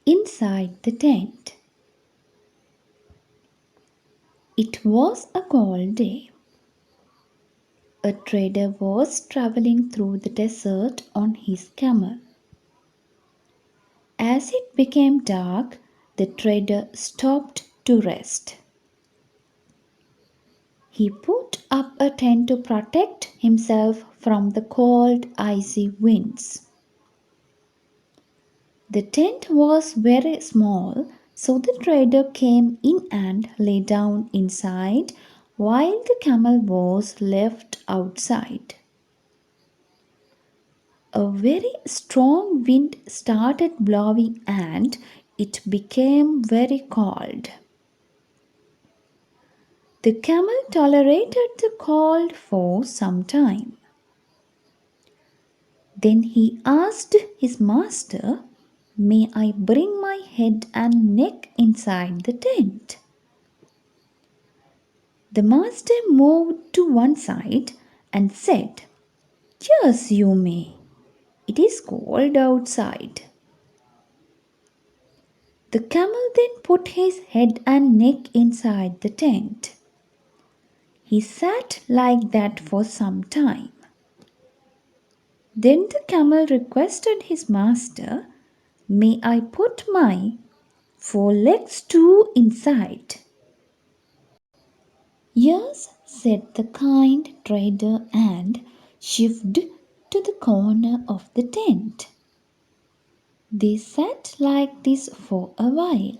inside the tent. It was a cold day. A trader was traveling through the desert on his camel. As it became dark, the trader stopped to rest. He put up a tent to protect himself from the cold, icy winds. The tent was very small, so the trader came in and lay down inside while the camel was left outside. A very strong wind started blowing and it became very cold. The camel tolerated the cold for some time. Then he asked his master, "May I bring my head and neck inside the tent?" The master moved to one side and said, "Yes, you may. It is cold outside." The camel then put his head and neck inside the tent. He sat like that for some time. Then the camel requested his master, "May I put my four legs too inside?" "Yes," said the kind trader and shifted to the corner of the tent. They sat like this for a while.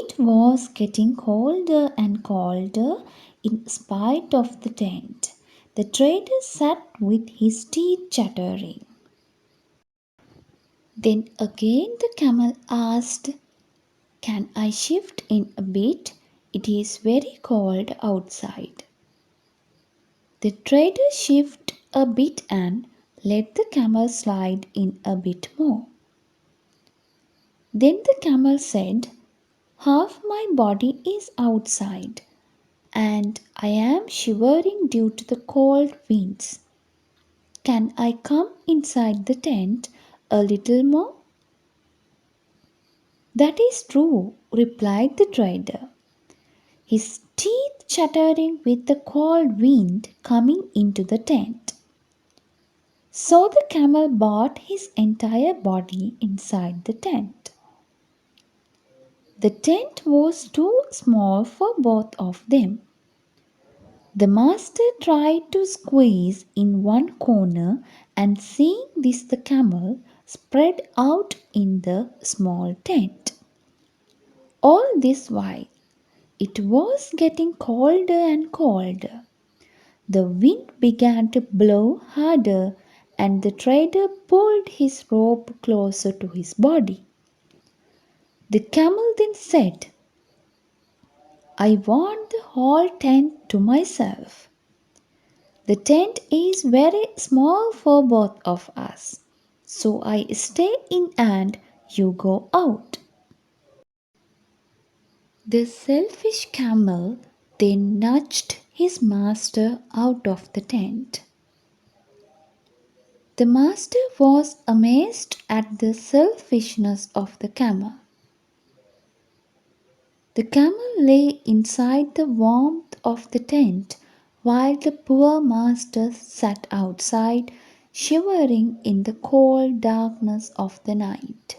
It was getting colder and colder in spite of the tent. The trader sat with his teeth chattering. Then again the camel asked, "Can I shift in a bit? It is very cold outside." The trader shifted a bit and let the camel slide in a bit more. Then the camel said, "Half my body is outside and I am shivering due to the cold winds. Can I come inside the tent a little more?" "That is true," replied the trader, his teeth chattering with the cold wind coming into the tent. So the camel brought his entire body inside the tent. The tent was too small for both of them. The master tried to squeeze in one corner, and seeing this, the camel spread out in the small tent. All this while, it was getting colder and colder. The wind began to blow harder, and the trader pulled his rope closer to his body. The camel then said, "I want the whole tent to myself. The tent is very small for both of us, so I stay in and you go out." The selfish camel then nudged his master out of the tent. The master was amazed at the selfishness of the camel. The camel lay inside the warmth of the tent while the poor master sat outside, shivering in the cold darkness of the night.